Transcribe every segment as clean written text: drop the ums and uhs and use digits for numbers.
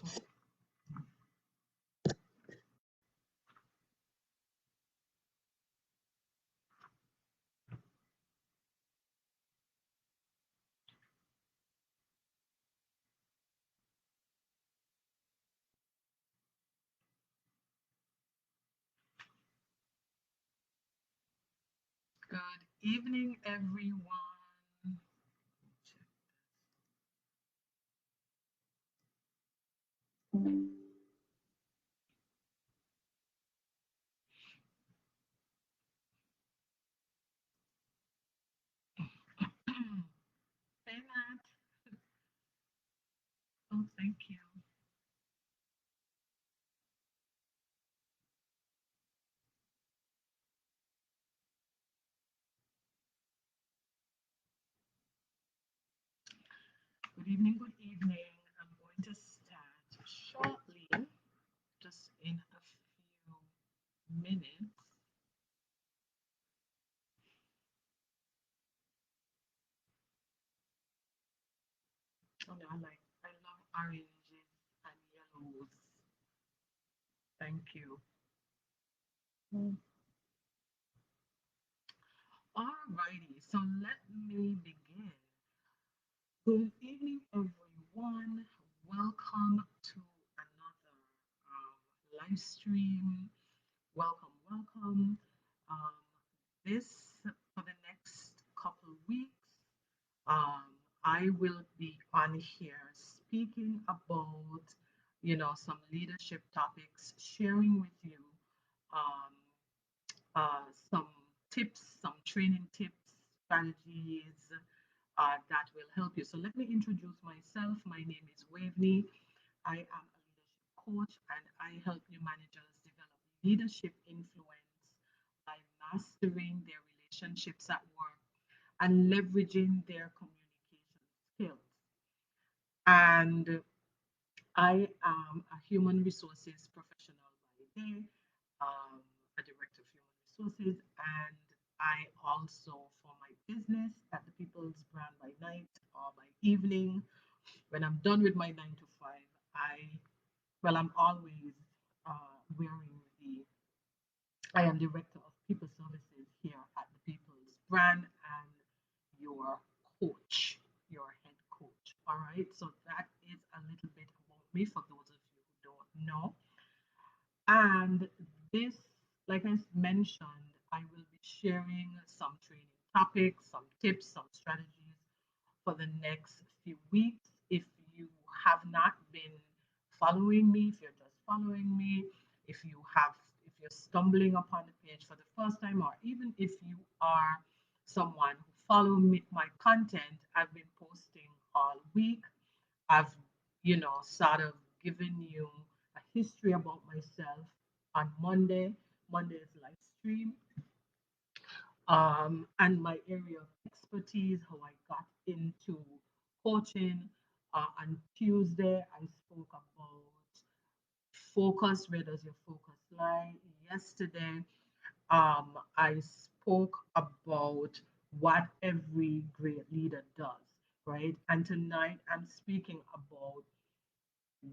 Good evening, everyone. Hey, Matt. Oh, thank you. Good evening, good evening. I'm going to start shortly, just in a few minutes. Oh, no, I love oranges and yellows. Thank you. Mm. Alrighty, so let me begin. Good evening, everyone. Welcome to another live stream. Welcome, welcome. Um, this for the next couple of weeks, I will be on here speaking about, some leadership topics, sharing with you um, some tips, some training tips, strategies that will help you. So let me introduce myself. My name is Waveney. I am a leadership coach and I help new managers develop leadership influence by mastering their relationships at work and leveraging their communication skills. And I am a human resources professional by day, a director of human resources, and I also, for my business, at the People's Brand by night or by evening, when I'm done with my 9 to 5, I'm always wearing I am director of people services here at the People's Brand and your coach, your head coach. All right. So that is a little bit about me for those of you who don't know. And this, like I mentioned, I will be sharing some training topics, some tips, some strategies for the next few weeks. If you have not been following me, if you're just following me, if you're stumbling upon the page for the first time, or even if you are someone who follow me, my content, I've been posting all week. I've, sort of given you a history about myself on Monday. Monday's live stream, and my area of expertise, how I got into coaching. On Tuesday, I spoke about focus. Where does your focus lie? Yesterday, I spoke about what every great leader does, right? And tonight, I'm speaking about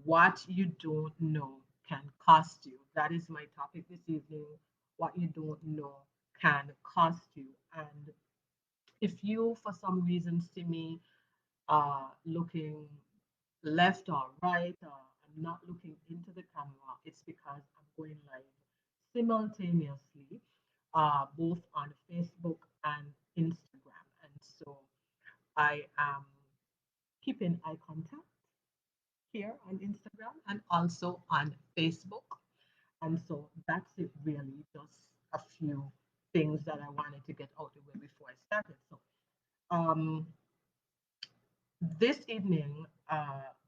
what you don't know can cost you. That is my topic this evening. What you don't know can cost you. And if you, for some reason, see me looking left or right, or I'm not looking into the camera, it's because I'm going live simultaneously, both on Facebook and Instagram. And so I am keeping eye contact here on Instagram and also on Facebook. And so that's it, really, just a few things that I wanted to get out of the way before I started. So, um, this evening,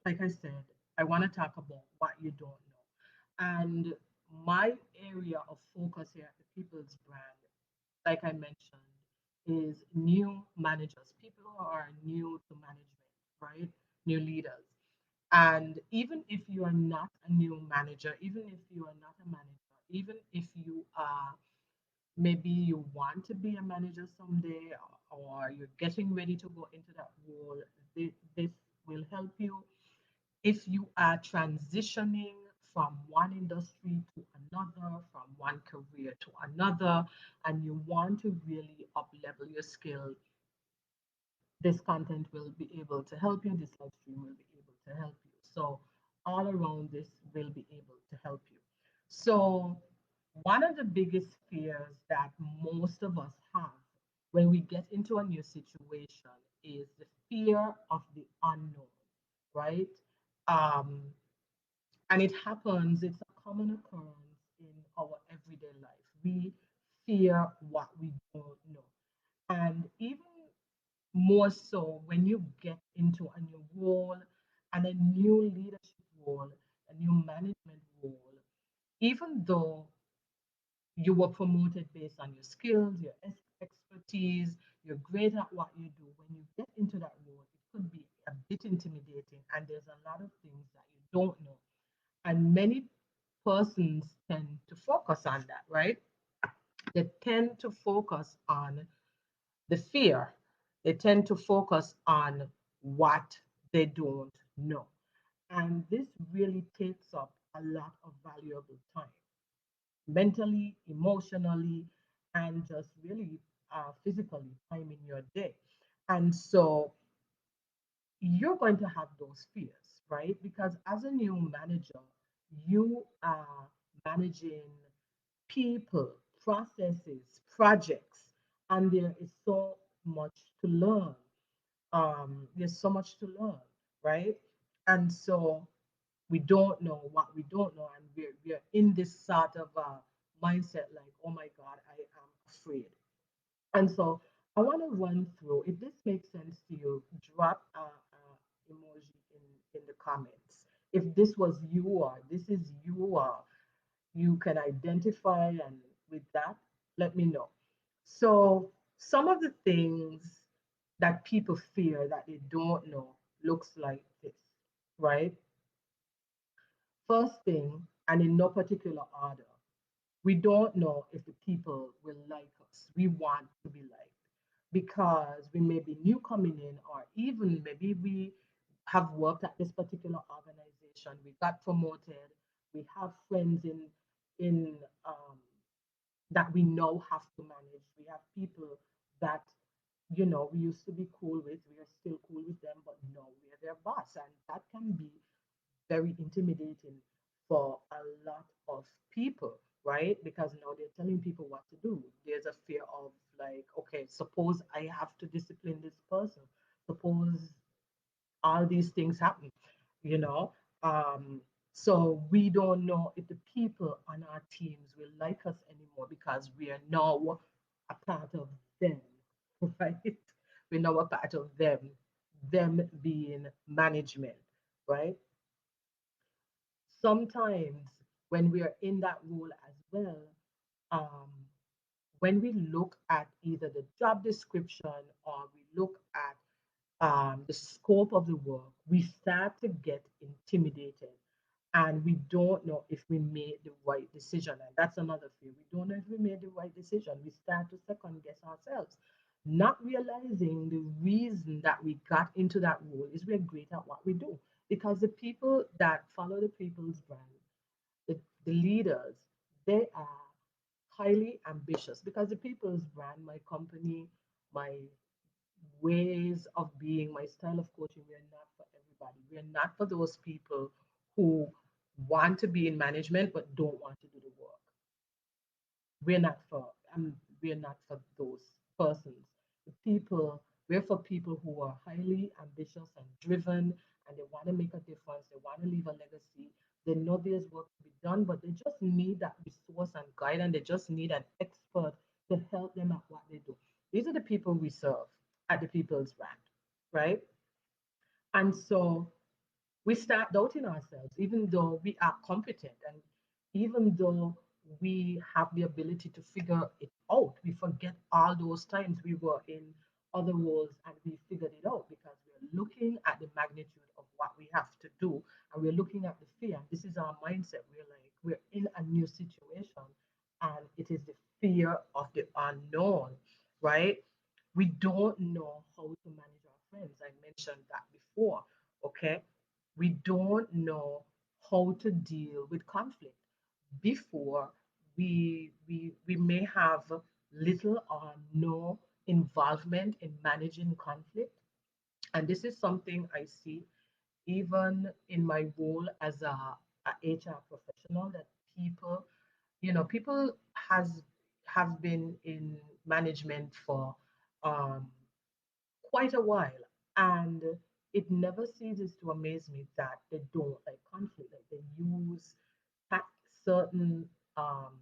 like I said, I want to talk about what you don't know. And my area of focus here at the People's Brand, like I mentioned, is new managers, people who are new to management, right? New leaders. And even if you are not a new manager, even if you are not a manager, even if you are maybe you want to be a manager someday, or you're getting ready to go into that role, this will help you. If you are transitioning from one industry to another, from one career to another, and you want to really up level your skill, this content will be able to help you. This live stream will be able to help you. So all around this will be able to help you. So one of the biggest fears that most of us have when we get into a new situation is the fear of the unknown, right? Um, and it happens, it's a common occurrence in our everyday life. We fear what we don't know. And even more so when you get into a new role and a new leadership role, a new management role, even though you were promoted based on your skills, your expertise, you're great at what you do. When you get into that role, it could be a bit intimidating, and there's a lot of things that you don't know. And many persons tend to focus on that, right? They tend to focus on the fear. They tend to focus on what they don't know. And this really takes up a lot of valuable time, mentally, emotionally, and just really physically, time in your day. And so you're going to have those fears, right? Because as a new manager, you are managing people, processes, projects, and there is so much to learn. There's so much to learn, right? And so we don't know what we don't know, and we're in this sort of mindset like, oh my God, I am afraid. And so I want to run through. If this makes sense to you, drop a emoji in the comments. If this was you or this is you or you can identify, and with that, let me know. So some of the things that people fear that they don't know looks like this, right? First thing, and in no particular order, we don't know if the people will like us. We want to be liked because we may be new coming in, or even maybe we have worked at this particular organization. We got promoted. We have friends in that we now have to manage. We have people that we used to be cool with. We are still cool with them, but no, we are their boss, and that can be very intimidating for a lot of people, right? Because now they're telling people what to do. There's a fear of like, okay, suppose I have to discipline this person. Suppose all these things happen, you know. Um, so we don't know if the people on our teams will like us anymore because we are now a part of them, right? We're now a part of them being management, right? Sometimes when we are in that role as well, um, when we look at either the job description or we look at the scope of the work, we start to get intimidated and we don't know if we made the right decision. And that's another fear. We don't know if we made the right decision. We start to second guess ourselves, not realizing the reason that we got into that role is we're great at what we do. Because the people that follow the people's brand, the leaders, they are highly ambitious because the people's brand, my company, my ways of being, my style of coaching, we are not for everybody. We are not for those people who want to be in management but don't want to do the work. We're not for we're not for those persons. The people we're for people who are highly ambitious and driven, and they want to make a difference. They want to leave a legacy. They know there's work to be done, but they just need that resource and guide, and they just need an expert to help them at what they do. These are the people we serve at the People's Brand, right? And so we start doubting ourselves, even though we are competent and even though we have the ability to figure it out. We forget all those times we were in other roles and we figured it out because we're looking at the magnitude of what we have to do and we're looking at the fear. This is our mindset. We're like, we're in a new situation and it is the fear of the unknown, right? We don't know how to manage our friends. I mentioned that before, okay? We don't know how to deal with conflict. Before, we may have little or no involvement in managing conflict. And this is something I see even in my role as a HR professional, that people, people has have been in management for um, quite a while, and it never ceases to amaze me that they don't like conflict. Like they use ta- certain um,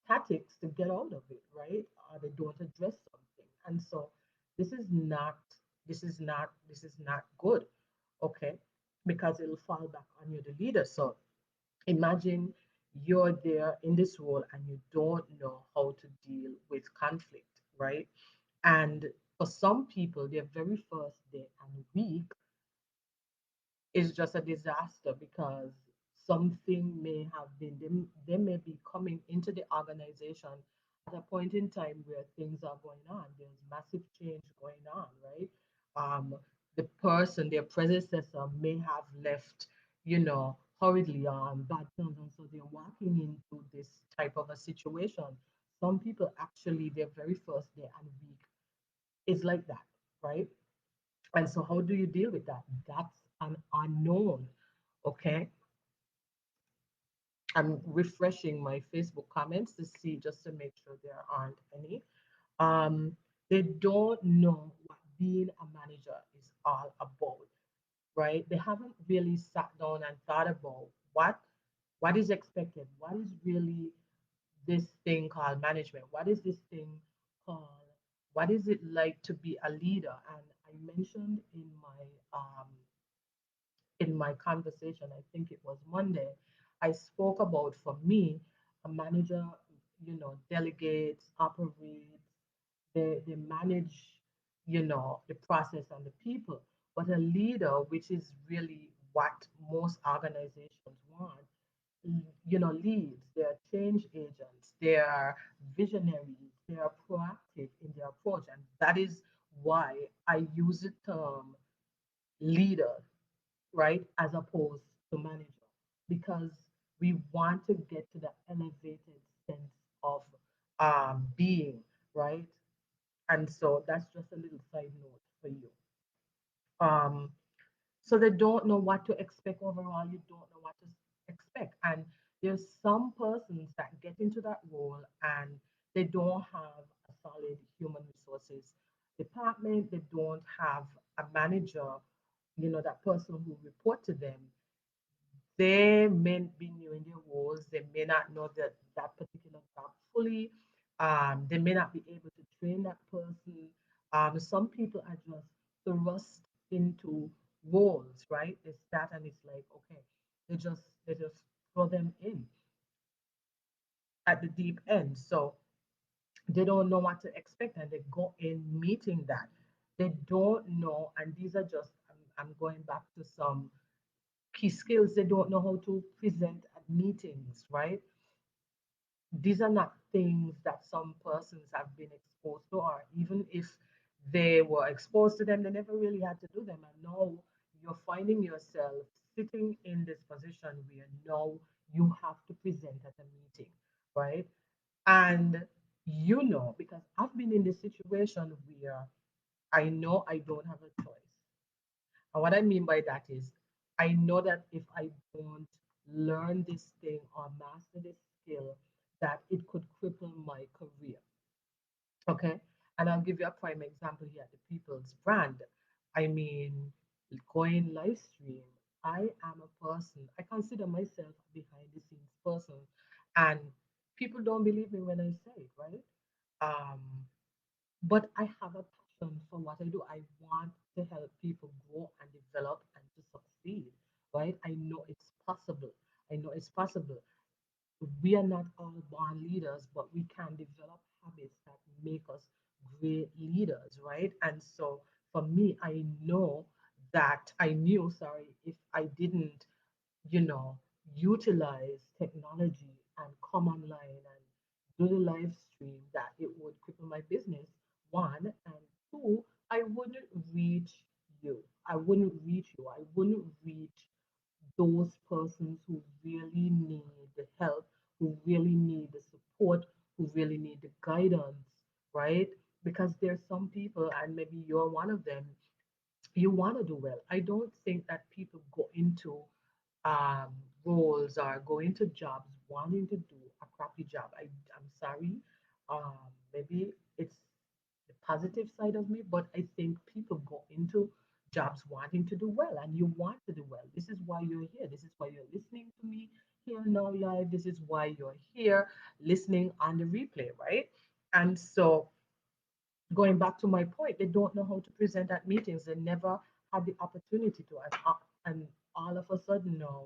tactics to get out of it, right? Or they don't address something, and so this is not this is not good, okay? Because it'll fall back on you, the leader. So imagine you're there in this role and you don't know how to deal with conflict, right? And for some people, their very first day and week is just a disaster because something may have been, they may be coming into the organization at a point in time where things are going on. There's massive change going on, right? The person, their predecessor, may have left, hurriedly on bad terms, and so they're walking into this type of a situation. Some people actually, their very first day and week is like that, right? And so, how do you deal with that? That's an unknown. Okay. I'm refreshing my Facebook comments to see, just to make sure there aren't any. Um, they don't know what being a manager is all about, right? They haven't really sat down and thought about what is expected, what is really this thing called management, what is this thing called, what is it like to be a leader. And I mentioned in my conversation, I think it was Monday, I spoke about, for me, a manager, delegates, operates, they manage, the process and the people. But a leader, which is really what most organizations want, leads, they are change agents, they are visionaries, they are proactive in their approach. And that is why I use the term leader, right, as opposed to manager, because we want to get to the elevated sense of being, right? And so that's just a little side note for you. Um, so they don't know what to expect overall. You don't know what to expect. And there's some persons that get into that role and they don't have a solid human resources department. They don't have a manager, that person who report to them. They may be new in their roles. They may not know that particular job fully. They may not be able to train that person. Some people are just thrust into roles, right? They start and it's like, okay, they just throw them in at the deep end. So they don't know what to expect and they go in meeting that. They don't know, and these are just, I'm going back to some key skills. They don't know how to present at meetings, right? These are not things that some persons have been exposed to, or even if they were exposed to them, they never really had to do them. And now you're finding yourself sitting in this position where now you have to present at a meeting, right? And because I've been in this situation where I know I don't have a choice. And what I mean by that is, I know that if I don't learn this thing or master this skill, that it could cripple my career. Okay. And I'll give you a prime example here at the People's Brand. I mean, going live stream. I am a person, I consider myself a behind the scenes person. And people don't believe me when I say it, right? Um, but I have a passion for what I do. I want to help people grow and develop and to succeed, right? I know it's possible. I know it's possible. We are not all born leaders, but we can develop habits that make us great leaders, right? And so for me, I knew, sorry, if I didn't, you know, utilize technology and come online and do the live stream, that it would cripple my business, one. And two, I wouldn't reach you. I wouldn't reach you. I wouldn't reach those persons who really need the help, who really need the support, who really need the guidance, right? Because there's some people, and maybe you're one of them, you want to do well. I don't think that people go into um, roles or go into jobs wanting to do a crappy job. I'm sorry. Maybe it's the positive side of me, but I think people go into jobs wanting to do well, and you want to do well. This is why you're here. This is why you're listening to me here now live. This is why you're here listening on the replay, right? And so going back to my point, they don't know how to present at meetings. They never had the opportunity to, and all of a sudden now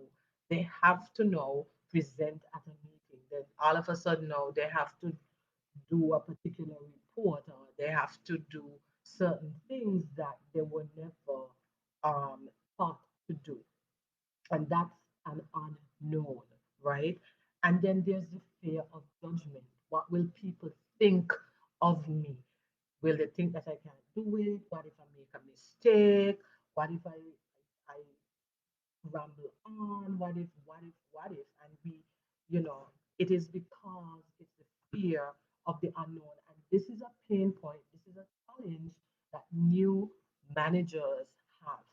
they have to now present at a meeting. Then all of a sudden now they have to do a particular report, or they have to do certain things that they were never taught to do, and that's an unknown, right? And then there's the fear of judgment. What will people think of me? Will they think that I can't do it? What if I make a mistake? What if I ramble on? What if? And it is because it's the fear of the unknown. And this is a pain point. This is a challenge that new managers have.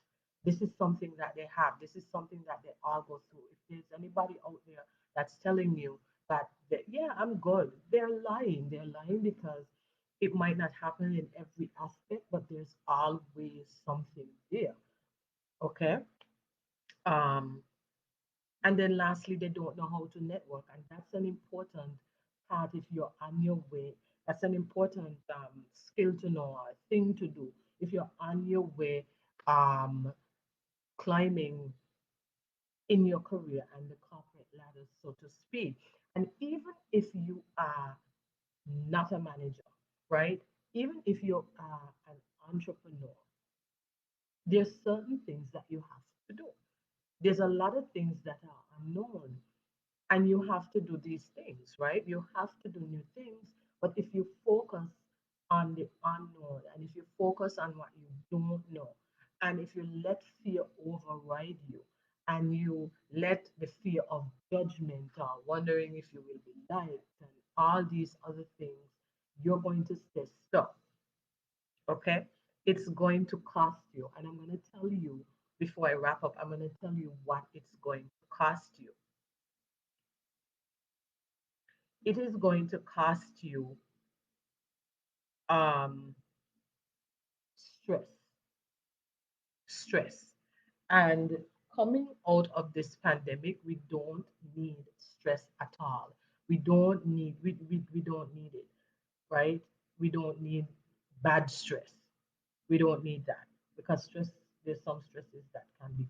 This is something that they have. This is something that they all go through. If there's anybody out there that's telling you that, yeah, I'm good, they're lying. They're lying because it might not happen in every aspect, but there's always something there. Okay. Um, and then lastly, they don't know how to network. And that's an important part if you're on your way. That's an important skill to know, a thing to do. If you're on your way um, climbing in your career and the corporate ladder, so to speak. And even if you are not a manager, right? Even if you are an entrepreneur, there's certain things that you have to do. There's a lot of things that are unknown, and you have to do these things, right? You have to do new things. But if you focus on the unknown, and if you focus on what you don't know, and if you let fear override you, and you let the fear of judgment or wondering if you will be liked and all these other things, you're going to stay stuck. Okay? It's going to cost you. And I'm going to tell you before I wrap up, I'm going to tell you what it's going to cost you. It is going to cost you um, stress, stress. And coming out of this pandemic, we don't need stress at all. We don't need it, right? We don't need bad stress. We don't need that because there's some stresses that can be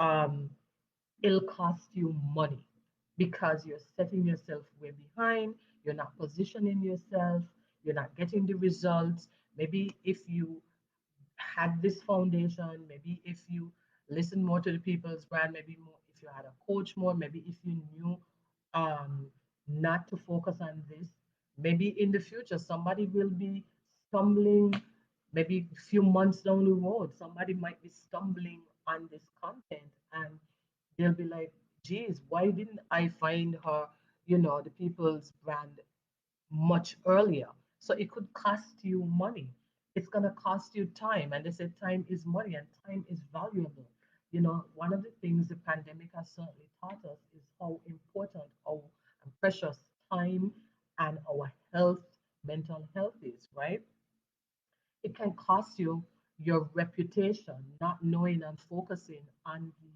good. It'll cost you money because you're setting yourself way behind, you're not positioning yourself, you're not getting the results. Maybe if you had this foundation, maybe if you listen more to the people's brand, maybe more if you had a coach more, maybe if you knew um, not to focus on this, maybe in the future somebody will be stumbling, maybe a few months down the road, somebody might be stumbling on this content and they'll be like, geez, why didn't I find her, the people's brand much earlier? So it could cost you money. It's going to cost you time. And they said time is money and time is valuable. One of the things the pandemic has certainly taught us is how important our precious time and our health, mental health is, right? It can cost you your reputation, not knowing and focusing on these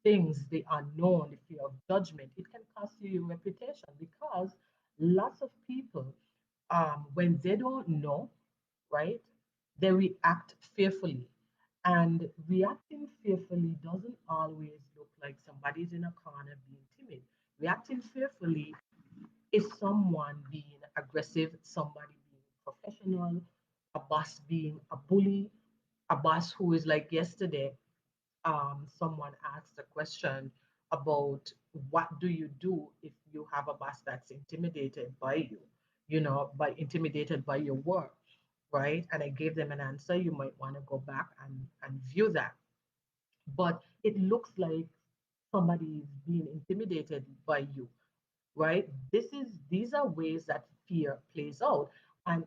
things, the unknown, the fear of judgment. It can cost you your reputation because lots of people, when they don't know, right, they react fearfully. And reacting fearfully doesn't always look like somebody's in a corner being timid. Reacting fearfully is someone being aggressive, somebody being professional, a boss being a bully, a boss who is like yesterday, someone asked a question about what do you do if you have a boss that's intimidated by you, by intimidated by your work. right? And I gave them an answer. You might want to go back and view that. But it looks like somebody is being intimidated by you, right? These are ways that fear plays out. And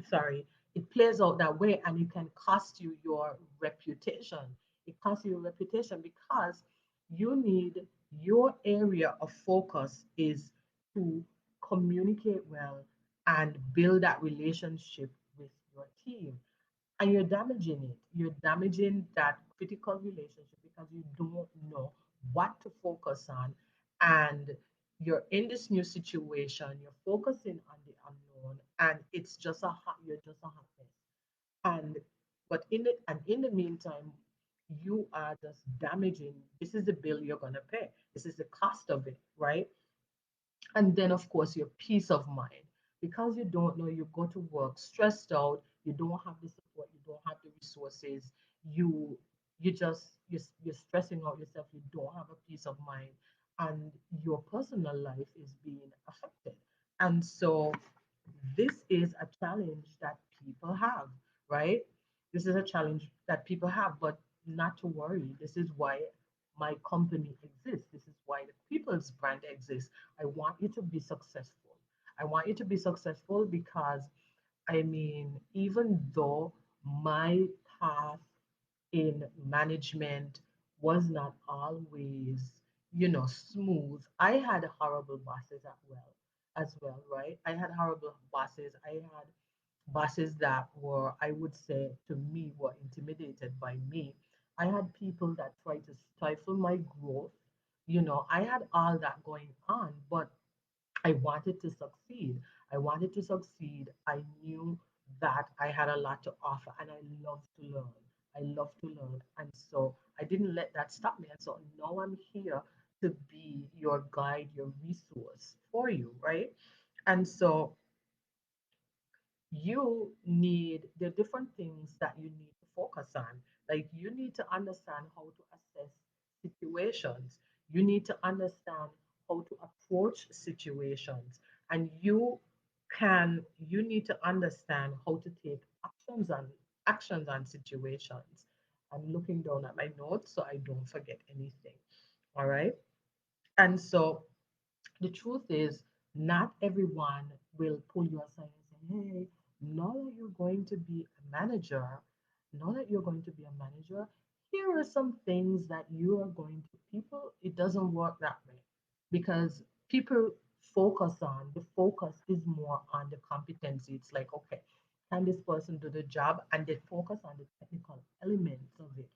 sorry, it plays out that way and it can cost you your reputation. It costs you your reputation because you need your area of focus is to communicate well and build that relationship with your team, and you're damaging it. You're damaging that critical relationship because you don't know what to focus on. And you're in this new situation, you're focusing on the unknown, and it's just you're just a hot mess. And in the meantime, you are just damaging. This is the bill you're gonna pay. This is the cost of it, right? And then of course your peace of mind, because you don't know, you go to work stressed out, you don't have the support, you don't have the resources, you you're stressing out yourself, you don't have a peace of mind, and your personal life is being affected. And so this is a challenge that people have, right? This is a challenge that people have, but not to worry. This is why my company exists. This is why the people's brand exists. I want you to be successful. I want you to be successful because, I mean, even though my path in management was not always, smooth, I had horrible bosses as well, right? I had horrible bosses. I had bosses that were, I would say, to me, were intimidated by me. I had people that tried to stifle my growth. I had all that going on, but I wanted to succeed. I wanted to succeed. I knew that I had a lot to offer and I love to learn. I love to learn. And so I didn't let that stop me. And so now I'm here to be your guide, your resource for you, right? And so there are different things that you need to focus on. Like you need to understand how to assess situations. You need to understand how to approach situations. And you need to understand how to take actions on situations. I'm looking down at my notes so I don't forget anything. All right. And so the truth is, not everyone will pull you aside and say, hey, now that you're going to be a manager, now that you're going to be a manager, here are some things that you are going to, people, it doesn't work that way because people the focus is more on the competency. It's like, okay, can this person do the job? And they focus on the technical elements of it,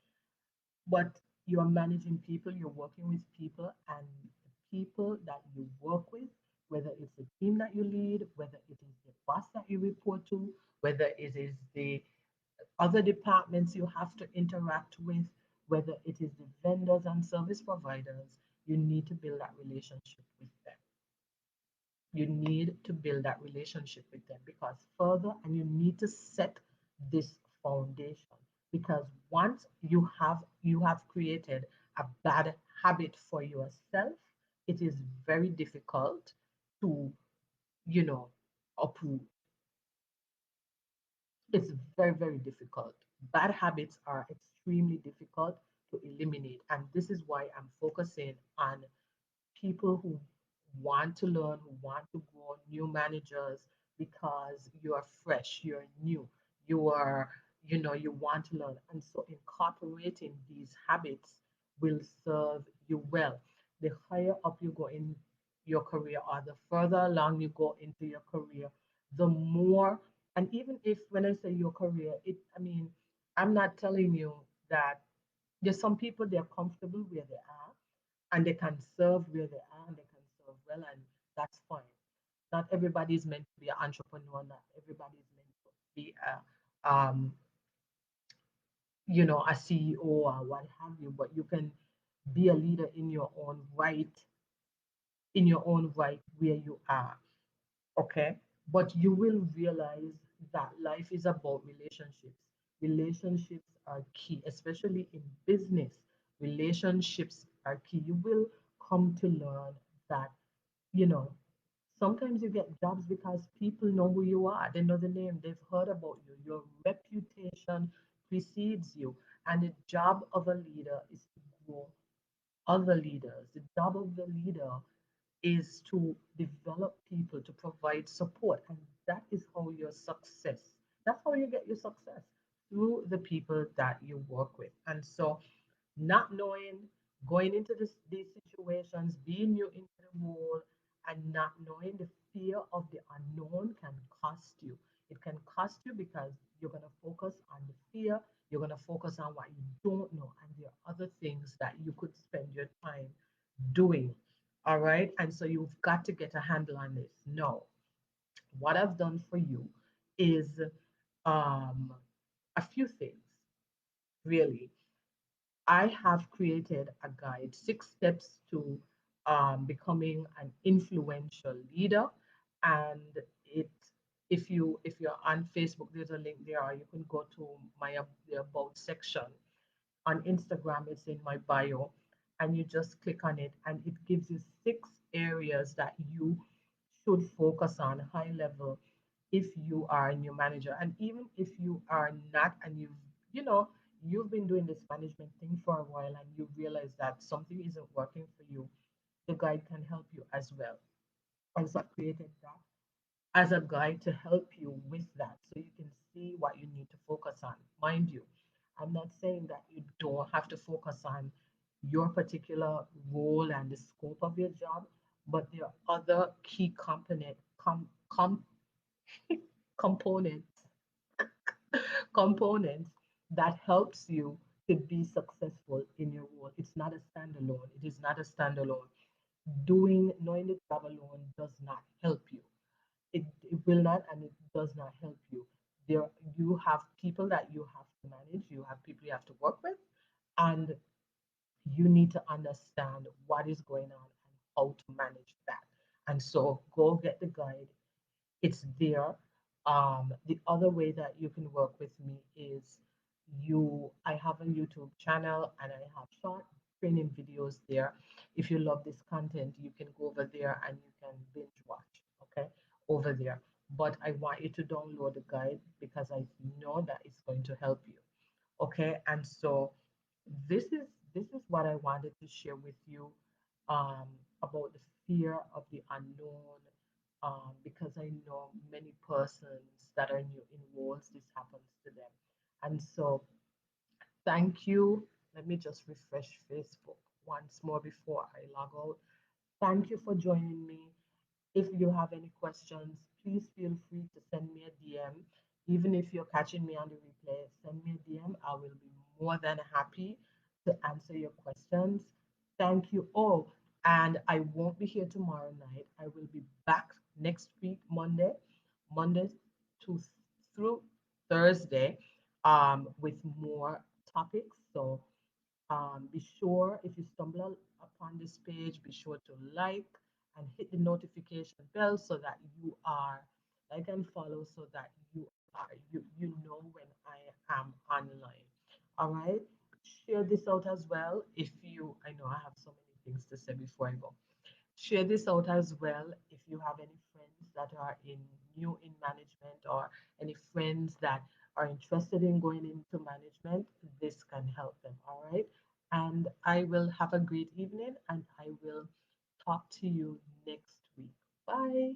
but you're managing people, you're working with people, and the people that you work with, whether it's the team that you lead, whether it is the boss that you report to, whether it is the other departments you have to interact with, whether it is the vendors and service providers, you need to build that relationship with them. You need to build that relationship with them because further, and you need to set this foundation because once you have created a bad habit for yourself, it is very difficult to, you know uproot. It's very, very difficult. Bad habits are extremely difficult to eliminate, and this is why I'm focusing on people who want to learn, who want to grow, new managers, because you are fresh, you're new, you are, you want to learn. And so incorporating these habits will serve you well. The higher up you go in your career or the further along you go into your career, the more, and even if when I say your career, I mean, I'm not telling you that there's some people they're comfortable where they are and they can serve where they are and they can serve well, and that's fine. Not everybody is meant to be an entrepreneur, not everybody is meant to be a CEO or what have you, but you can be a leader in your own right where you are. Okay. But you will realize that life is about relationships. Relationships are key, especially in business. Relationships are key. You will come to learn that, you know, Sometimes you get jobs because people know who you are. They know the name. They've heard about you. Your reputation precedes you. And the job of a leader is to grow other leaders. The job of the leader is to develop people, to provide support. And that is how your success, that's how you get your success through the people that you work with. And so not knowing, going into these situations, being new into the role, and not knowing, the fear of the unknown can cost you. It can cost you because you're going to focus on the fear, you're going to focus on what you don't know, and there are other things that you could spend your time doing. All right. And so you've got to get a handle on this. No, what I've done for you is um, a few things, really. I have created a guide, 6 steps to becoming an influential leader, and it. If you're on Facebook, there's a link there. Or you can go to the about section. On Instagram, it's in my bio, and you just click on it, and it gives you 6 areas that you should focus on high level if you are a new manager. And even if you are not, and you know you've been doing this management thing for a while and you realize that something isn't working for you, the guide can help you as well. And so I created that as a guide to help you with that so you can see what you need to focus on. Mind you, I'm not saying that you don't have to focus on your particular role and the scope of your job, but there are other key components components that helps you to be successful in your role. It's not a standalone. It is not a standalone. Knowing the job alone does not help you. It will not, and it does not help you. There you have people that you have to manage, you have people you have to work with, and you need to understand what is going on and how to manage that. And so go get the guide. It's there. The other way that you can work with me is I have a YouTube channel and I have short training videos there. If you love this content, you can go over there and you can binge watch, okay, over there. But I want you to download the guide because I know that it's going to help you. Okay, and so this is what I wanted to share with you um, about the fear of the unknown, because I know many persons that are new in roles, this happens to them. And so thank you. Let me just refresh Facebook once more before I log out. Thank you for joining me. If you have any questions, please feel free to send me a DM. Even if you're catching me on the replay, send me a DM. I will be more than happy to answer your questions. Thank you all. And I won't be here tomorrow night. I will be back next week, Monday to through Thursday, with more topics. So be sure if you stumble upon this page, be sure to like and hit the notification bell so that you are like and follow so that you know when I am online. All right. Share this out as well. If you I know I have so many things to say before I go. Share this out as well if you have any friends that are new in management, or any friends that are interested in going into management. This can help them. All right. And I will have a great evening and I will talk to you next week. Bye.